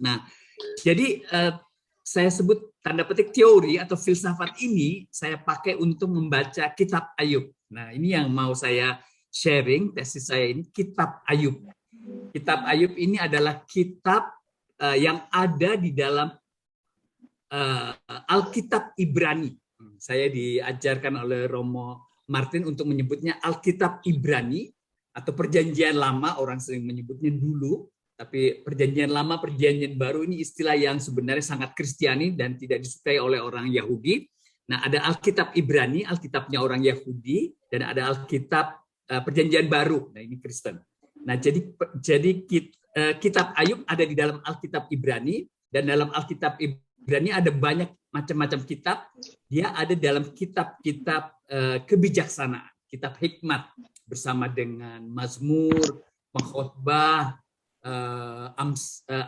Nah, jadi saya sebut tanda petik teori atau filsafat ini saya pakai untuk membaca kitab Ayub. Nah, ini yang mau saya sharing, tesis saya ini, kitab Ayub. Kitab Ayub ini adalah kitab yang ada di dalam Alkitab Ibrani. Saya diajarkan oleh Romo Martin untuk menyebutnya Alkitab Ibrani atau Perjanjian Lama, orang sering menyebutnya dulu, tapi Perjanjian Lama, Perjanjian Baru ini istilah yang sebenarnya sangat Kristiani dan tidak disukai oleh orang Yahudi. Nah, ada Alkitab Ibrani, Alkitabnya orang Yahudi, dan ada Alkitab Perjanjian Baru. Nah, ini Kristen. Nah, jadi kitab Ayub ada di dalam Alkitab Ibrani, dan dalam Alkitab Ibrani ada banyak macam-macam kitab. Dia ada dalam kitab-kitab kebijaksanaan, kitab hikmat, bersama dengan Mazmur, Pengkhotbah,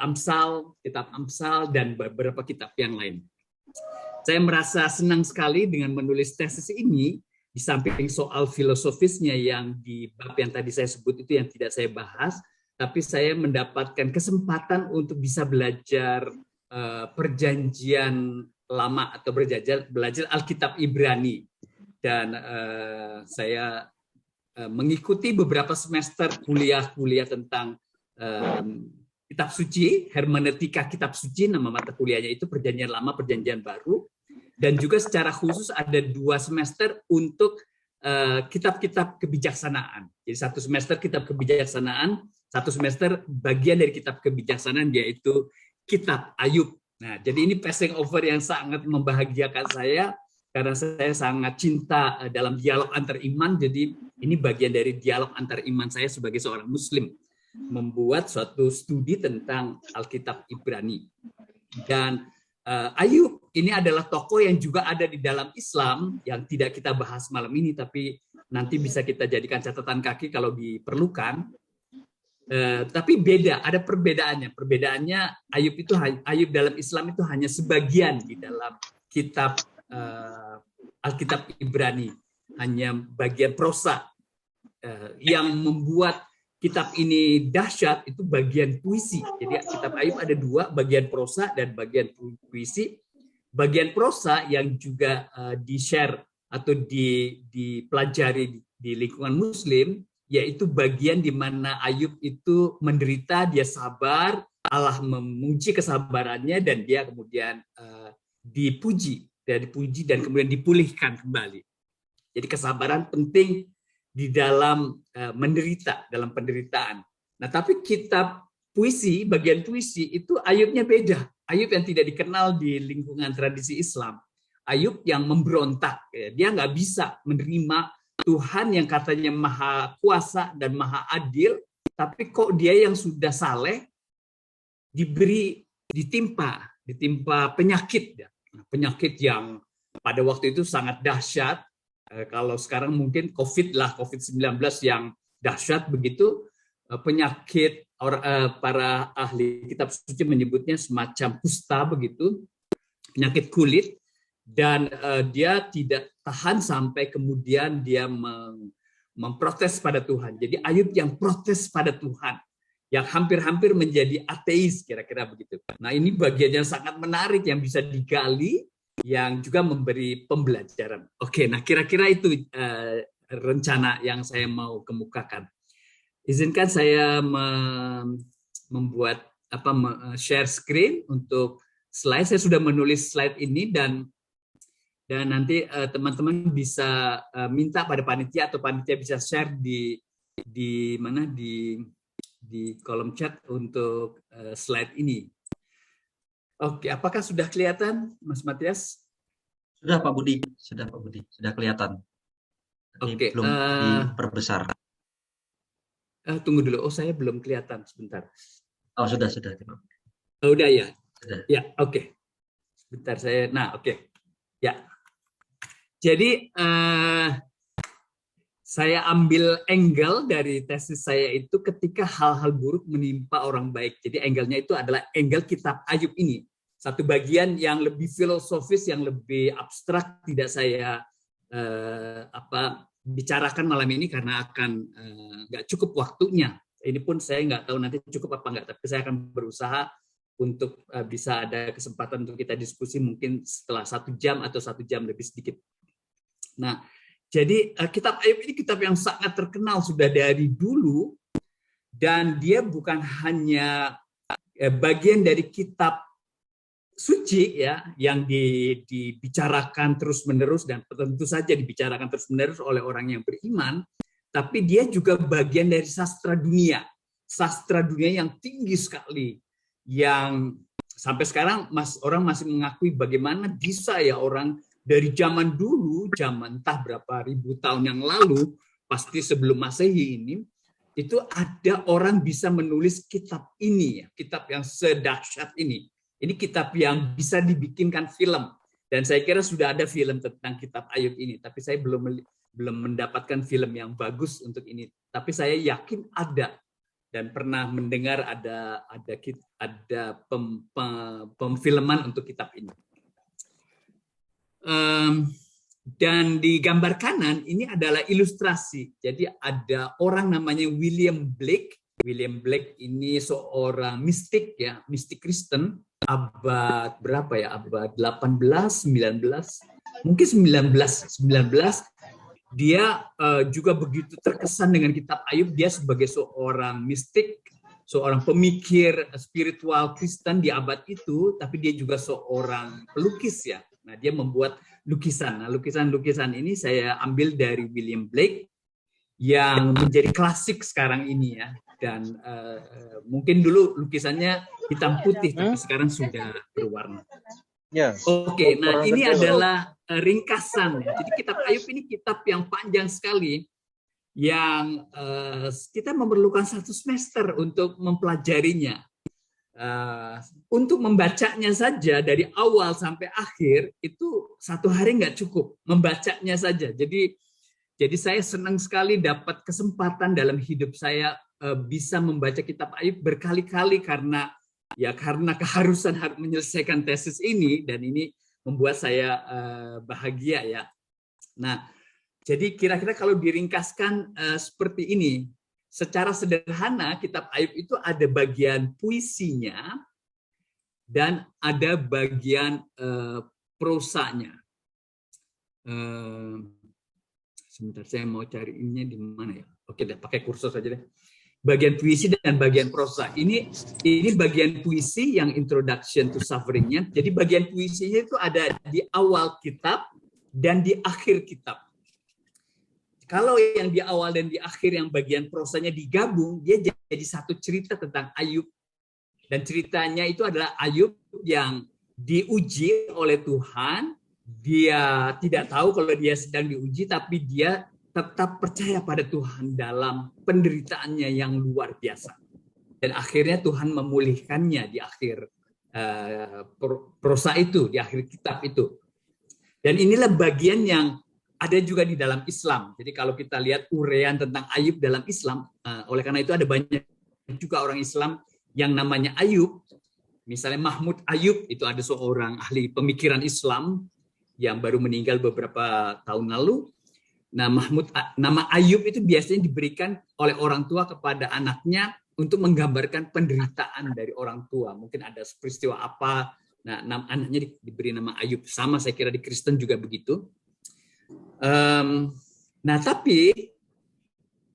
Amsal, kitab Amsal, dan beberapa kitab yang lain. Saya merasa senang sekali dengan menulis tesis ini, di samping soal filosofisnya yang di bab yang tadi saya sebut itu yang tidak saya bahas, tapi saya mendapatkan kesempatan untuk bisa belajar Perjanjian Lama atau belajar Alkitab Ibrani. Dan saya mengikuti beberapa semester kuliah tentang kitab suci, hermeneutika kitab suci, nama mata kuliahnya itu Perjanjian Lama, Perjanjian Baru, dan juga secara khusus ada 2 semester untuk kitab-kitab kebijaksanaan. Jadi 1 semester kitab kebijaksanaan, 1 semester bagian dari kitab kebijaksanaan yaitu kitab Ayub. Nah, jadi ini passing over yang sangat membahagiakan saya karena saya sangat cinta dalam dialog antar iman. Jadi ini bagian dari dialog antar iman saya sebagai seorang Muslim, membuat suatu studi tentang Alkitab Ibrani. Dan Ayub ini adalah tokoh yang juga ada di dalam Islam yang tidak kita bahas malam ini, tapi nanti bisa kita jadikan catatan kaki kalau diperlukan. Tapi beda, ada perbedaannya. Perbedaannya Ayub dalam Islam itu hanya sebagian di dalam kitab Alkitab Ibrani, hanya bagian prosa. Yang membuat kitab ini dahsyat itu bagian puisi. Jadi kitab Ayub ada 2, bagian prosa dan bagian puisi. Bagian prosa yang juga di-share atau dipelajari di lingkungan Muslim, yaitu bagian di mana Ayub itu menderita, dia sabar, Allah memuji kesabarannya, dan dia kemudian dipuji dan kemudian dipulihkan kembali. Jadi kesabaran penting di dalam menderita, dalam penderitaan. Nah, tapi kitab puisi, bagian puisi itu Ayubnya beda. Ayub yang tidak dikenal di lingkungan tradisi Islam. Ayub yang memberontak. Dia nggak bisa menerima Tuhan yang katanya maha kuasa dan maha adil, tapi kok dia yang sudah saleh ditimpa penyakit. Penyakit yang pada waktu itu sangat dahsyat. Kalau sekarang mungkin COVID-19 yang dahsyat begitu. Penyakit para ahli kitab suci menyebutnya semacam kusta begitu, penyakit kulit, dan dia tidak tahan sampai kemudian dia memprotes pada Tuhan. Jadi Ayub yang protes pada Tuhan, yang hampir-hampir menjadi ateis, kira-kira begitu. Nah, ini bagian yang sangat menarik yang bisa digali, yang juga memberi pembelajaran. Oke, nah kira-kira itu rencana yang saya mau kemukakan. Izinkan saya membuat share screen untuk slide. Saya sudah menulis slide ini dan nanti teman-teman bisa minta pada panitia atau panitia bisa share di kolom chat untuk slide ini. Oke, apakah sudah kelihatan, Mas Matias? Sudah Pak Budi, sudah kelihatan. Oke, belum diperbesar. Tunggu dulu, saya belum kelihatan, sebentar. Oh, sudah. Oh, udah ya? Sudah. Ya, oke. Sebentar saya, oke. Ya. Jadi, saya ambil angle dari tesis saya itu ketika hal-hal buruk menimpa orang baik. Jadi angle-nya itu adalah angle kitab Ayub ini. Satu bagian yang lebih filosofis, yang lebih abstrak, tidak saya bicarakan malam ini karena akan nggak cukup waktunya. Ini pun saya nggak tahu nanti cukup apa nggak, tapi saya akan berusaha untuk bisa ada kesempatan untuk kita diskusi mungkin setelah 1 jam atau 1 jam lebih sedikit. Nah, jadi kitab Ayub ini kitab yang sangat terkenal sudah dari dulu, dan dia bukan hanya bagian dari kitab suci ya yang dibicarakan terus-menerus dan tentu saja dibicarakan terus-menerus oleh orang yang beriman, tapi dia juga bagian dari sastra dunia yang tinggi sekali, yang sampai sekarang orang masih mengakui bagaimana bisa ya orang dari zaman dulu, zaman entah berapa ribu tahun yang lalu, pasti sebelum Masehi ini, itu ada orang bisa menulis kitab ini, ya, kitab yang sedahsyat ini. Ini kitab yang bisa dibikinkan film. Dan saya kira sudah ada film tentang kitab Ayub ini, tapi saya belum mendapatkan film yang bagus untuk ini. Tapi saya yakin ada, dan pernah mendengar ada pemfilman untuk kitab ini. Dan di gambar kanan ini adalah ilustrasi. Jadi ada orang namanya William Blake. William Blake ini seorang mistik ya, mistik Kristen abad berapa ya? Abad 18, 19, mungkin 19. Dia juga begitu terkesan dengan kitab Ayub. Dia sebagai seorang mistik, seorang pemikir spiritual Kristen di abad itu, tapi dia juga seorang pelukis ya. Nah, dia membuat lukisan. Nah, lukisan-lukisan ini saya ambil dari William Blake yang menjadi klasik sekarang ini ya. Dan mungkin dulu lukisannya hitam putih, tapi sekarang sudah berwarna. Oke, nah ini adalah ringkasan. Jadi kitab Ayub ini kitab yang panjang sekali, yang kita memerlukan 1 semester untuk mempelajarinya. Untuk membacanya saja dari awal sampai akhir itu 1 hari nggak cukup membacanya saja. Jadi saya senang sekali dapat kesempatan dalam hidup saya bisa membaca kitab Ayub berkali-kali karena keharusan harus menyelesaikan tesis ini, dan ini membuat saya bahagia ya. Nah, jadi kira-kira kalau diringkaskan seperti ini, secara sederhana kitab Ayub itu ada bagian puisinya dan ada bagian prosanya. Sebentar, saya mau cari ininya di mana ya? Oke deh, pakai kursus aja deh. Bagian puisi dan bagian prosa. Ini bagian puisi yang introduction to suffering-nya. Jadi bagian puisinya itu ada di awal kitab dan di akhir kitab. Kalau yang di awal dan di akhir yang bagian prosanya digabung, dia jadi satu cerita tentang Ayub. Dan ceritanya itu adalah Ayub yang diuji oleh Tuhan. Dia tidak tahu kalau dia sedang diuji, tapi dia tetap percaya pada Tuhan dalam penderitaannya yang luar biasa. Dan akhirnya Tuhan memulihkannya di akhir prosa itu, di akhir kitab itu. Dan inilah bagian yang ada juga di dalam Islam. Jadi kalau kita lihat uraian tentang Ayub dalam Islam, oleh karena itu ada banyak juga orang Islam yang namanya Ayub. Misalnya Mahmud Ayub, itu ada seorang ahli pemikiran Islam yang baru meninggal beberapa tahun lalu. Nah, nama Ayub itu biasanya diberikan oleh orang tua kepada anaknya untuk menggambarkan penderitaan dari orang tua. Mungkin ada peristiwa apa, nah anaknya diberi nama Ayub. Sama saya kira di Kristen juga begitu. Nah, tapi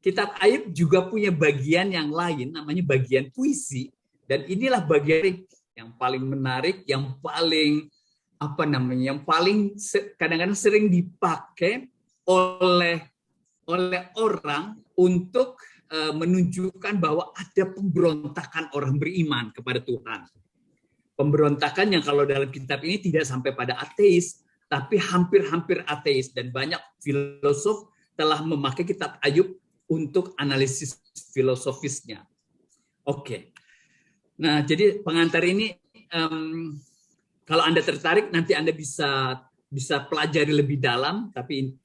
kitab Ayub juga punya bagian yang lain, namanya bagian puisi. Dan inilah bagian yang paling menarik, yang paling kadang-kadang sering dipakai oleh orang untuk menunjukkan bahwa ada pemberontakan orang beriman kepada Tuhan. Pemberontakan yang kalau dalam kitab ini tidak sampai pada ateis, tapi hampir-hampir ateis, dan banyak filosof telah memakai kitab Ayub untuk analisis filosofisnya. Oke. Nah, jadi pengantar ini kalau Anda tertarik nanti Anda bisa pelajari lebih dalam, tapi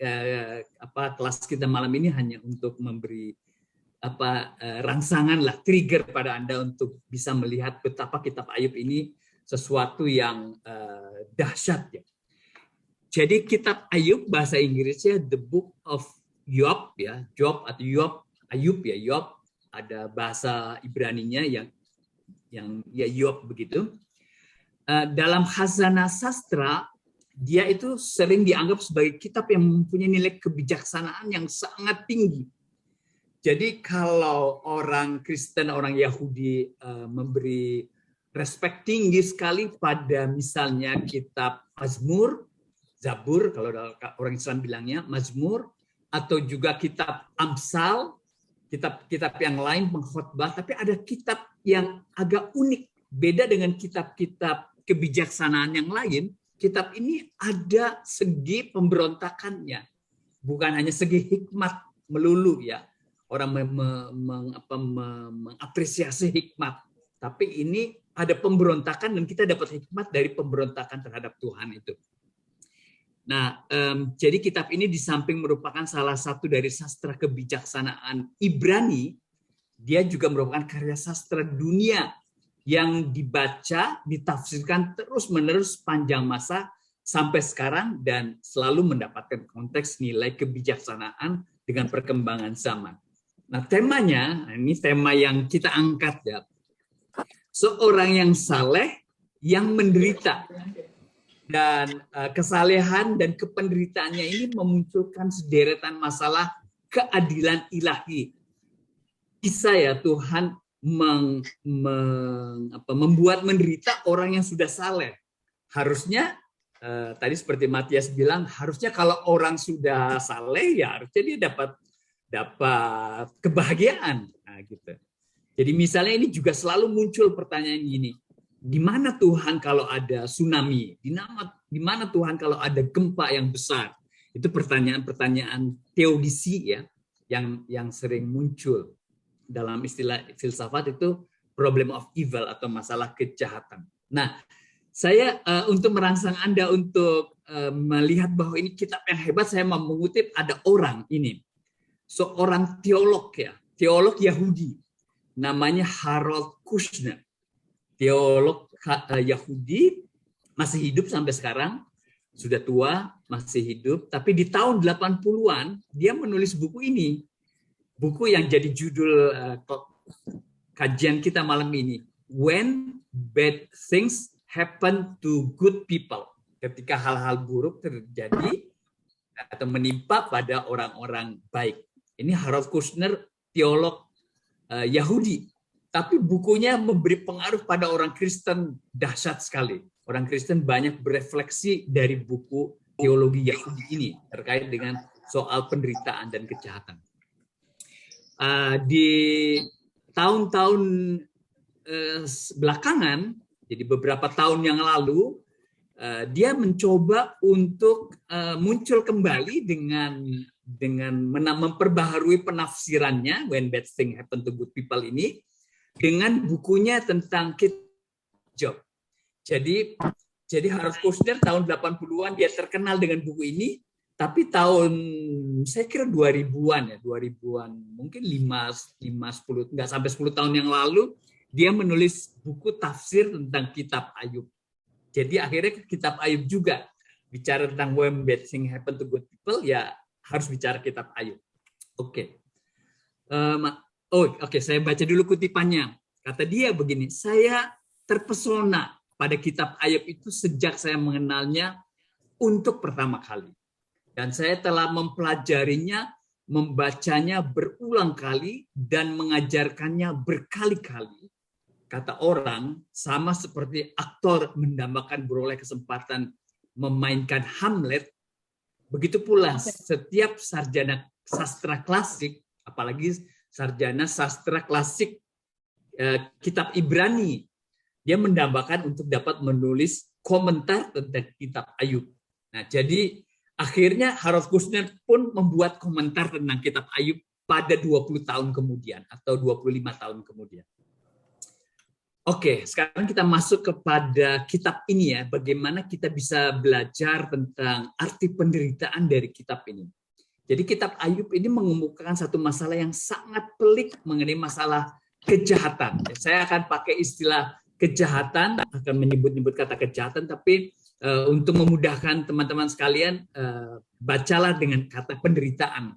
kelas kita malam ini hanya untuk memberi rangsangan lah, trigger pada Anda untuk bisa melihat betapa kitab Ayub ini sesuatu yang dahsyat ya. Jadi kitab Ayub bahasa Inggrisnya The Book of Job ya, Job atau Ayub ya, Job. Ada bahasa Ibraninya yang yang ya Yop begitu. Dalam khazanah sastra, dia itu sering dianggap sebagai kitab yang mempunyai nilai kebijaksanaan yang sangat tinggi. Jadi kalau orang Kristen, orang Yahudi memberi respect tinggi sekali pada misalnya kitab Mazmur, Zabur, kalau orang Islam bilangnya Mazmur, atau juga kitab Amsal, kitab-kitab yang lain pengkhotbah, tapi ada kitab yang agak unik, beda dengan kitab-kitab kebijaksanaan yang lain. Kitab ini ada segi pemberontakannya, bukan hanya segi hikmat melulu ya. Orang mengapresiasi hikmat, tapi ini ada pemberontakan dan kita dapat hikmat dari pemberontakan terhadap Tuhan itu. Nah, jadi kitab ini di samping merupakan salah satu dari sastra kebijaksanaan Ibrani, dia juga merupakan karya sastra dunia yang dibaca, ditafsirkan terus-menerus panjang masa sampai sekarang dan selalu mendapatkan konteks nilai kebijaksanaan dengan perkembangan zaman. Nah, temanya, ini tema yang kita angkat ya. Seorang yang saleh yang menderita. Dan kesalehan dan kependeritaannya ini memunculkan sederetan masalah keadilan ilahi. Bisa ya Tuhan membuat menderita orang yang sudah saleh. Harusnya tadi seperti Matias bilang, harusnya kalau orang sudah saleh ya harusnya dia dapat kebahagiaan. Nah, gitu. Jadi misalnya ini juga selalu muncul pertanyaan gini. Di mana Tuhan kalau ada tsunami? Di mana Tuhan kalau ada gempa yang besar? Itu pertanyaan-pertanyaan teodisi ya, yang sering muncul dalam istilah filsafat itu problem of evil atau masalah kejahatan. Nah, saya untuk merangsang Anda untuk melihat bahwa ini kitab yang hebat, saya mau mengutip ada orang ini, seorang teolog ya, teolog Yahudi, namanya Harold Kushner. Teolog Yahudi, masih hidup sampai sekarang, sudah tua, masih hidup, tapi di tahun 80-an dia menulis buku ini. Buku yang jadi judul kajian kita malam ini, When Bad Things Happen to Good People. Ketika hal-hal buruk terjadi atau menimpa pada orang-orang baik. Ini Harold Kushner, teolog Yahudi. Tapi bukunya memberi pengaruh pada orang Kristen dahsyat sekali. Orang Kristen banyak berefleksi dari buku teologi Yahudi ini terkait dengan soal penderitaan dan kejahatan. Di tahun-tahun belakangan, jadi beberapa tahun yang lalu, dia mencoba untuk muncul kembali dengan memperbaharui penafsirannya When Bad Things Happen to Good People ini dengan bukunya tentang Job. Jadi Harold Kushner tahun 80-an dia terkenal dengan buku ini, tapi tahun saya kira 2000-an ya, 2000-an, mungkin 5 10 enggak sampai 10 tahun yang lalu dia menulis buku tafsir tentang kitab Ayub. Jadi akhirnya kitab Ayub juga bicara tentang When Bad Things Happen to Good People, ya harus bicara kitab Ayub. Oke. Oke, saya baca dulu kutipannya. Kata dia begini, saya terpesona pada kitab Ayub itu sejak saya mengenalnya untuk pertama kali. Dan saya telah mempelajarinya, membacanya berulang kali, dan mengajarkannya berkali-kali. Kata orang, sama seperti aktor mendambakan beroleh kesempatan memainkan Hamlet, begitu pula setiap sarjana sastra klasik, apalagi sarjana sastra klasik kitab Ibrani, dia mendambakan untuk dapat menulis komentar tentang kitab Ayub. Nah, jadi akhirnya Harold Kushner pun membuat komentar tentang kitab Ayub pada 20 tahun kemudian atau 25 tahun kemudian. Oke, sekarang kita masuk kepada kitab ini ya, bagaimana kita bisa belajar tentang arti penderitaan dari kitab ini. Jadi kitab Ayub ini mengemukakan satu masalah yang sangat pelik mengenai masalah kejahatan. Saya akan pakai istilah kejahatan, akan menyebut-nyebut kata kejahatan, tapi untuk memudahkan teman-teman sekalian, bacalah dengan kata penderitaan.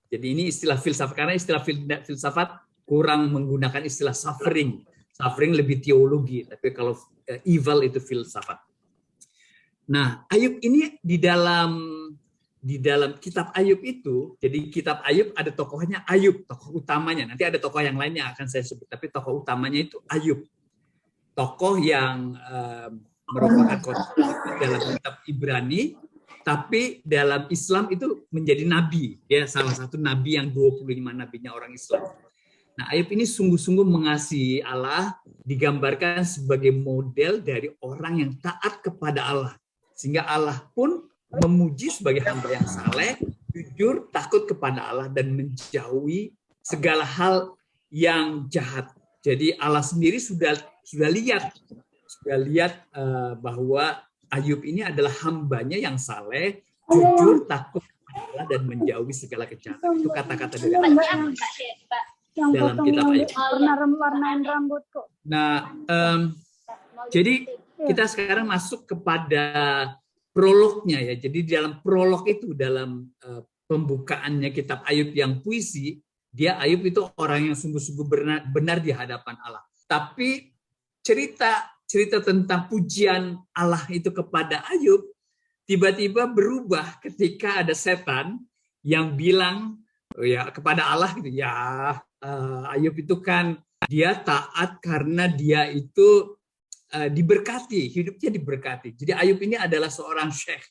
Jadi ini istilah filsafat, karena istilah filsafat kurang menggunakan istilah suffering. suffering lebih teologi, tapi kalau evil itu filsafat. Nah, Ayub ini di dalam kitab Ayub itu, jadi kitab Ayub ada tokohnya Ayub, tokoh utamanya. Nanti ada tokoh yang lainnya akan saya sebut, tapi tokoh utamanya itu Ayub. Tokoh yang merupakan kontributor dalam kitab Ibrani, tapi dalam Islam itu menjadi nabi. Dia salah satu nabi yang 25 nabinya orang Islam. Nah, Ayub ini sungguh-sungguh mengasihi Allah, digambarkan sebagai model dari orang yang taat kepada Allah. Sehingga Allah pun memuji sebagai hamba yang saleh, jujur, takut kepada Allah, dan menjauhi segala hal yang jahat. Jadi Allah sendiri sudah lihat bahwa Ayub ini adalah hambanya yang saleh, jujur, takut kepada Allah, dan menjauhi segala kejahatan. Itu kata-kata dari Allah dalam kitab Ayub. Warnain rambutku. Nah, jadi kita sekarang masuk kepada prolognya ya. Jadi dalam prolog itu, dalam pembukaannya kitab Ayub yang puisi, Ayub itu orang yang sungguh-sungguh benar di hadapan Allah. Tapi cerita tentang pujian Allah itu kepada Ayub tiba-tiba berubah ketika ada setan yang bilang ya kepada Allah gitu, Ayub itu kan dia taat karena dia itu diberkati, hidupnya diberkati. Jadi Ayub ini adalah seorang syekh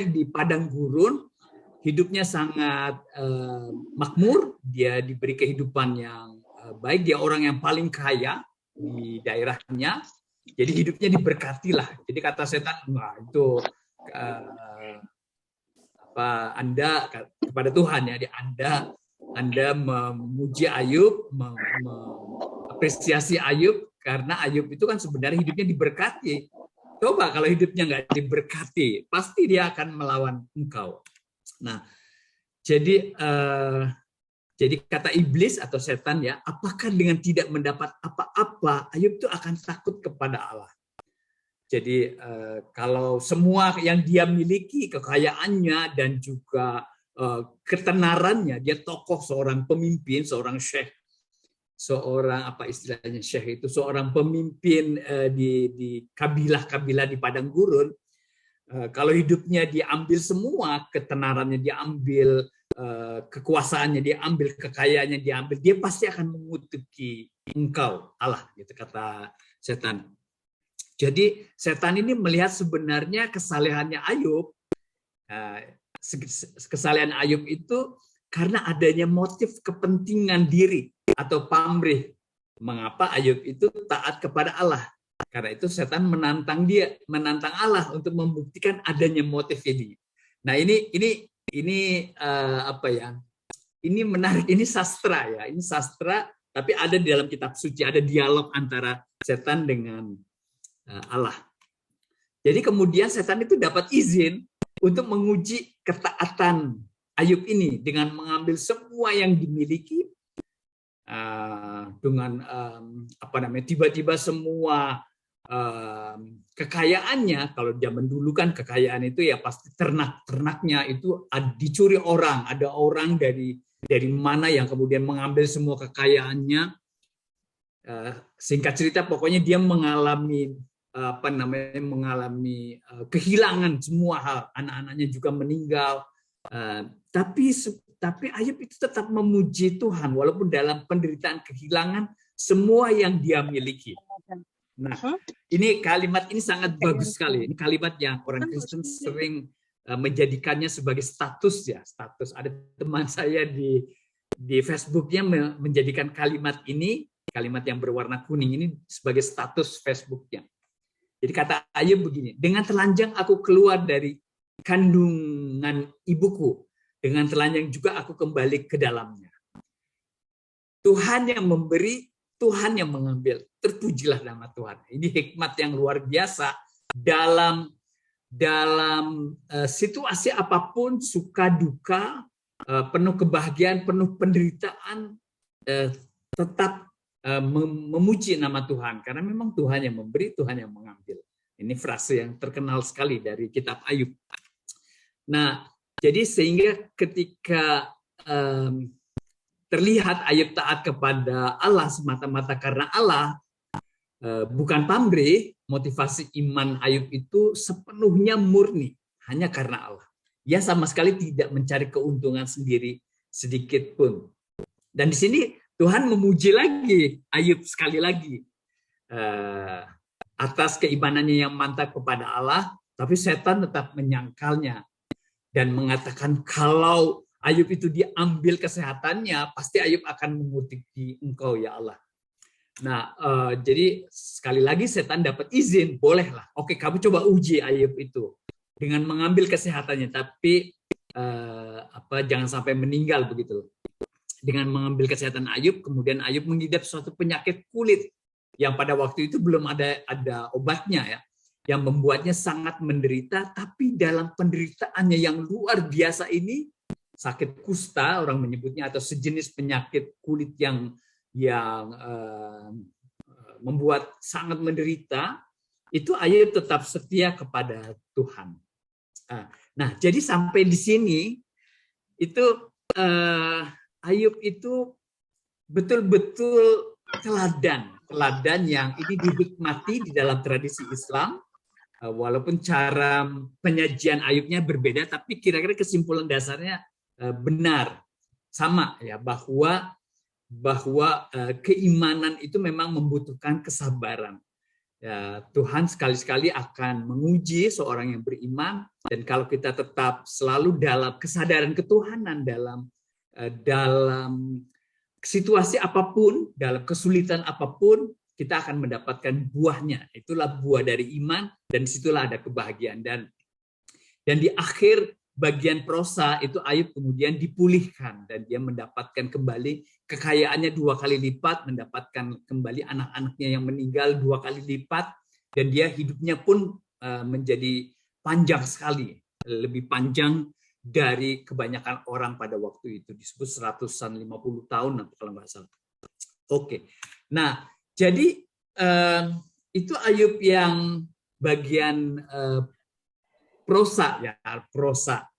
di padang gurun, hidupnya sangat makmur, dia diberi kehidupan yang baik, dia orang yang paling kaya di daerahnya, jadi hidupnya diberkatilah. Jadi kata setan, wah itu Anda kepada Tuhan ya, Anda memuji Ayub, mengapresiasi Ayub, karena Ayub itu kan sebenarnya hidupnya diberkati. Coba kalau hidupnya nggak diberkati, pasti dia akan melawan engkau. Nah, jadi kata iblis atau setan ya, apakah dengan tidak mendapat apa-apa, Ayub itu akan takut kepada Allah. Jadi kalau semua yang dia miliki, kekayaannya dan juga ketenarannya, dia tokoh, seorang pemimpin, seorang syekh, seorang syekh itu seorang pemimpin di kabilah-kabilah di padang gurun. Kalau hidupnya diambil semua, ketenarannya diambil, kekuasaannya diambil, kekayaannya diambil, dia pasti akan mengutuki engkau Allah, gitu kata setan. Jadi setan ini melihat sebenarnya kesalehannya Ayub, kesalehan Ayub itu karena adanya motif kepentingan diri atau pamrih. Mengapa Ayub itu taat kepada Allah? Karena itu setan menantang Allah untuk membuktikan adanya motif ini. Nah, ini Ini menarik, ini sastra ya. Ini sastra, tapi ada di dalam kitab suci, ada dialog antara setan dengan Allah. Jadi kemudian setan itu dapat izin untuk menguji ketaatan Ayub ini dengan mengambil semua yang dimiliki, dengan tiba-tiba semua kekayaannya. Kalau zaman dulu kan kekayaan itu ya pasti ternaknya itu dicuri orang, ada orang dari mana yang kemudian mengambil semua kekayaannya. Singkat cerita pokoknya dia mengalami kehilangan semua hal, anak-anaknya juga meninggal. Tapi Ayub itu tetap memuji Tuhan walaupun dalam penderitaan, kehilangan semua yang dia miliki. Nah, ini kalimat ini sangat bagus sekali. Ini kalimat yang orang Kristen sering menjadikannya sebagai status ya, status. Ada teman saya di Facebooknya menjadikan kalimat ini, kalimat yang berwarna kuning ini sebagai status Facebooknya. Jadi kata Ayub begini, dengan telanjang aku keluar dari kandungan ibuku, dengan telanjang juga aku kembali ke dalamnya. Tuhan yang memberi, Tuhan yang mengambil. Terpujilah nama Tuhan. Ini hikmat yang luar biasa dalam situasi apapun, suka duka, penuh kebahagiaan, penuh penderitaan, tetap memuji nama Tuhan, karena memang Tuhan yang memberi, Tuhan yang mengambil. Ini frase yang terkenal sekali dari kitab Ayub. Nah, jadi sehingga ketika terlihat Ayub taat kepada Allah semata-mata karena Allah, bukan pamrih. Motivasi iman Ayub itu sepenuhnya murni hanya karena Allah. Dia sama sekali tidak mencari keuntungan sendiri sedikit pun. Dan di sini Tuhan memuji lagi Ayub sekali lagi atas keimanannya yang mantap kepada Allah, tapi setan tetap menyangkalnya dan mengatakan kalau Ayub itu diambil kesehatannya, pasti Ayub akan mengutiki Engkau ya Allah. Nah, jadi sekali lagi setan dapat izin, bolehlah. Oke, kamu coba uji Ayub itu dengan mengambil kesehatannya, tapi jangan sampai meninggal begitu. Dengan mengambil kesehatan Ayub, kemudian Ayub mengidap suatu penyakit kulit yang pada waktu itu belum ada obatnya ya, yang membuatnya sangat menderita. Tapi dalam penderitaannya yang luar biasa ini, sakit kusta orang menyebutnya, atau sejenis penyakit kulit yang membuat sangat menderita, itu Ayub tetap setia kepada Tuhan. Nah, jadi sampai di sini itu Ayub itu betul-betul teladan yang ini dihikmati di dalam tradisi Islam. Walaupun cara penyajian Ayubnya berbeda, tapi kira-kira kesimpulan dasarnya benar, sama ya, bahwa keimanan itu memang membutuhkan kesabaran. Ya, Tuhan sekali-sekali akan menguji seorang yang beriman, dan kalau kita tetap selalu dalam kesadaran ketuhanan, dalam situasi apapun, dalam kesulitan apapun, kita akan mendapatkan buahnya. Itulah buah dari iman, dan disitulah ada kebahagiaan. Dan di akhir bagian prosa itu Ayub kemudian dipulihkan, dan dia mendapatkan kembali kekayaannya 2 kali lipat, mendapatkan kembali anak-anaknya yang meninggal 2 kali lipat, dan dia hidupnya pun menjadi panjang sekali, lebih panjang dari kebanyakan orang pada waktu itu, disebut 150 tahun kalau nggak salah. Oke, nah jadi itu Ayub yang bagian prosa ya, prosa.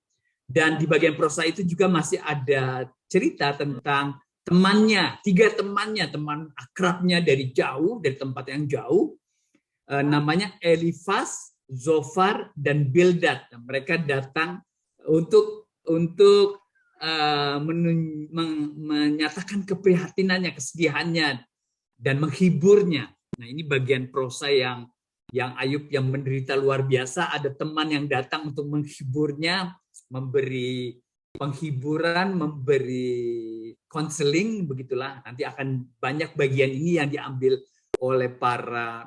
Dan di bagian prosa itu juga masih ada cerita tentang temannya, 3 temannya, teman akrabnya dari jauh, dari tempat yang jauh, namanya Elifaz, Zofar, dan Bildad. Mereka datang untuk menyatakan keprihatinannya, kesedihannya, dan menghiburnya. Nah, ini bagian prosa yang Ayub yang menderita luar biasa, ada teman yang datang untuk menghiburnya, memberi penghiburan, memberi konseling, begitulah. Nanti akan banyak bagian ini yang diambil oleh para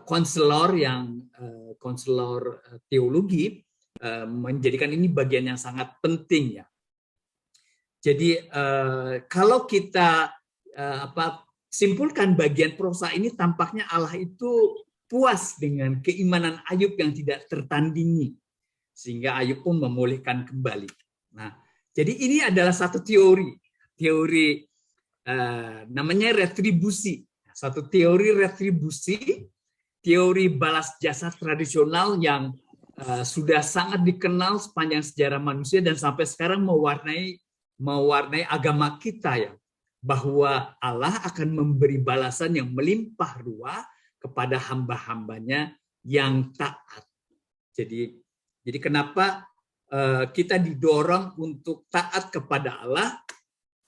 konselor teologi, menjadikan ini bagian yang sangat penting ya. Jadi kalau kita simpulkan bagian prosa ini, tampaknya Allah itu puas dengan keimanan Ayub yang tidak tertandingi, sehingga Ayub pun memulihkan kembali. Nah, jadi ini adalah satu teori namanya retribusi. Satu teori retribusi, teori balas jasa tradisional yang sudah sangat dikenal sepanjang sejarah manusia dan sampai sekarang mewarnai agama kita ya, bahwa Allah akan memberi balasan yang melimpah ruah kepada hamba-hambanya yang taat. Jadi kenapa kita didorong untuk taat kepada Allah,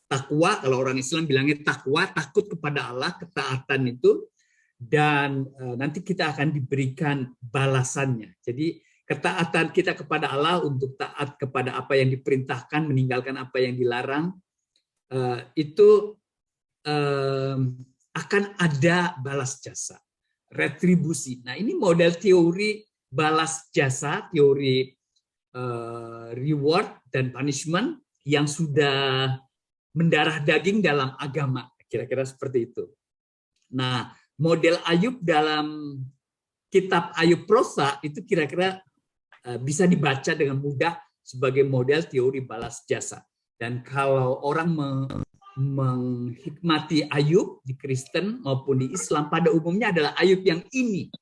takwa, kalau orang Islam bilangnya takwa, takut kepada Allah, ketaatan itu, dan nanti kita akan diberikan balasannya. Jadi ketaatan kita kepada Allah untuk taat kepada apa yang diperintahkan, meninggalkan apa yang dilarang, itu akan ada balas jasa, retribusi. Nah, ini model teori balas jasa, teori reward dan punishment yang sudah mendarah daging dalam agama, kira-kira seperti itu. Nah, model Ayub dalam kitab Ayub prosa itu kira-kira bisa dibaca dengan mudah sebagai model teori balas jasa. Dan kalau orang menghikmati Ayub di Kristen maupun di Islam, pada umumnya adalah Ayub yang ini,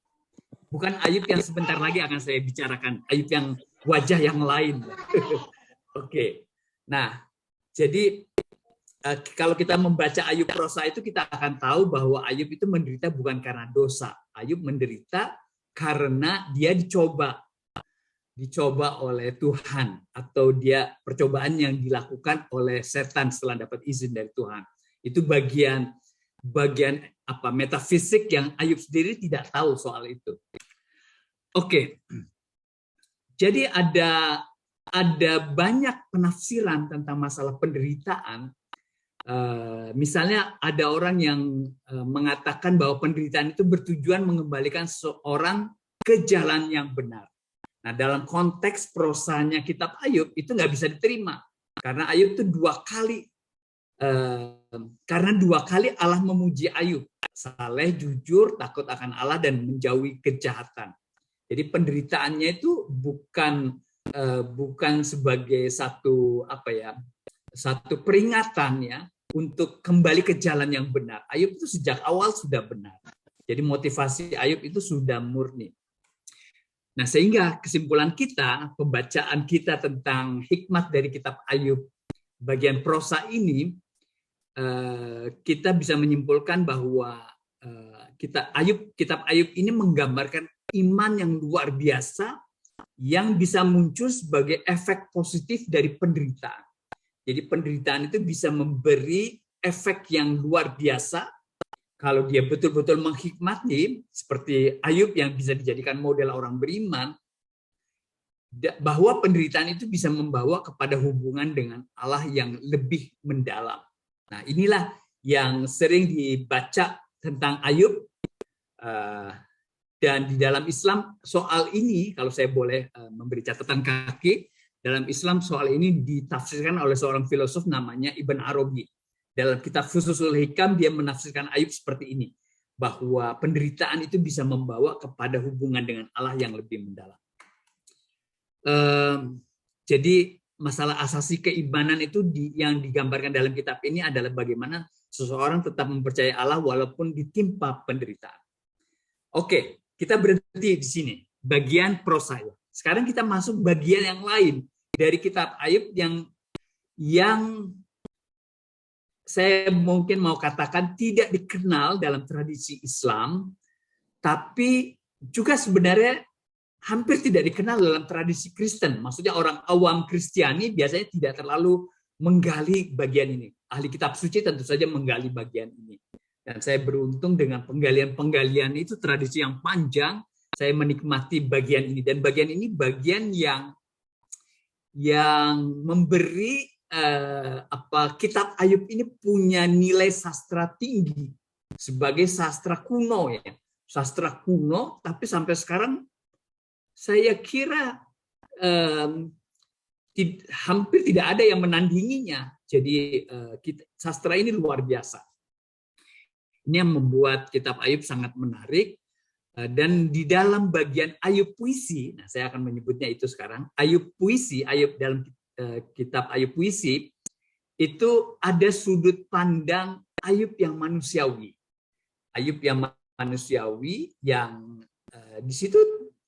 bukan Ayub yang sebentar lagi akan saya bicarakan, Ayub yang wajah yang lain. Oke. Nah, jadi kalau kita membaca Ayub prosa itu kita akan tahu bahwa Ayub itu menderita bukan karena dosa. Ayub menderita karena dia dicoba oleh Tuhan, atau dia percobaan yang dilakukan oleh setan setelah dapat izin dari Tuhan. Itu bagian metafisik yang Ayub sendiri tidak tahu soal itu. Oke. Jadi ada banyak penafsiran tentang masalah penderitaan. Misalnya ada orang yang mengatakan bahwa penderitaan itu bertujuan mengembalikan seorang ke jalan yang benar. Nah, dalam konteks prosanya kitab Ayub itu nggak bisa diterima karena Ayub itu karena dua kali Allah memuji Ayub, saleh, jujur, takut akan Allah, dan menjauhi kejahatan. Jadi penderitaannya itu bukan sebagai satu peringatan ya untuk kembali ke jalan yang benar. Ayub itu sejak awal sudah benar. Jadi motivasi Ayub itu sudah murni. Nah, sehingga kesimpulan kita, pembacaan kita tentang hikmat dari kitab Ayub bagian prosa ini, kita bisa menyimpulkan bahwa kitab Ayub ini menggambarkan iman yang luar biasa yang bisa muncul sebagai efek positif dari penderitaan. Jadi penderitaan itu bisa memberi efek yang luar biasa kalau dia betul-betul menghikmati, seperti Ayub yang bisa dijadikan model orang beriman, bahwa penderitaan itu bisa membawa kepada hubungan dengan Allah yang lebih mendalam. Nah, inilah yang sering dibaca tentang Ayub, dan di dalam Islam soal ini, kalau saya boleh memberi catatan kaki, dalam Islam soal ini ditafsirkan oleh seorang filosof namanya Ibn Arabi. Dalam kitab Fususul Hikam dia menafsirkan Ayub seperti ini, bahwa penderitaan itu bisa membawa kepada hubungan dengan Allah yang lebih mendalam. Jadi masalah asasi keimanan itu yang digambarkan dalam kitab ini adalah bagaimana seseorang tetap mempercayai Allah walaupun ditimpa penderitaan. Oke, kita berhenti di sini, bagian prosa. Sekarang kita masuk bagian yang lain dari kitab Ayub yang saya mungkin mau katakan tidak dikenal dalam tradisi Islam, tapi juga sebenarnya hampir tidak dikenal dalam tradisi Kristen. Maksudnya orang awam Kristiani biasanya tidak terlalu menggali bagian ini. Ahli kitab suci tentu saja menggali bagian ini. Dan saya beruntung dengan penggalian-penggalian itu, tradisi yang panjang, saya menikmati bagian ini. Dan bagian ini bagian yang memberi kitab Ayub ini punya nilai sastra tinggi sebagai sastra kuno ya. Sastra kuno, tapi sampai sekarang saya kira hampir tidak ada yang menandinginya. Jadi sastra ini luar biasa. Ini yang membuat kitab Ayub sangat menarik. Dan di dalam bagian Ayub puisi, nah saya akan menyebutnya itu sekarang, Ayub puisi, Ayub dalam kitab Ayub puisi, itu ada sudut pandang Ayub yang manusiawi. Ayub yang manusiawi yang di situ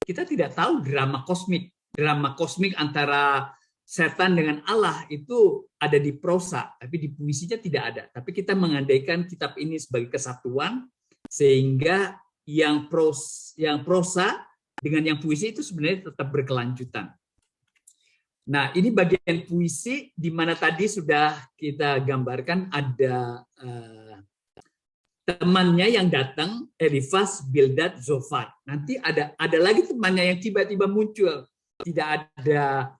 kita tidak tahu drama kosmik antara setan dengan Allah itu ada di prosa, tapi di puisinya tidak ada. Tapi kita mengandaikan kitab ini sebagai kesatuan, sehingga yang prosa dengan yang puisi itu sebenarnya tetap berkelanjutan. Nah, ini bagian puisi di mana tadi sudah kita gambarkan ada temannya yang datang, Elifas, Bildad, Zofar. Nanti ada lagi temannya yang tiba-tiba muncul. Tidak ada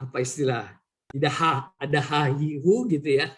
apa istilah? Tidak ada hahihu gitu ya.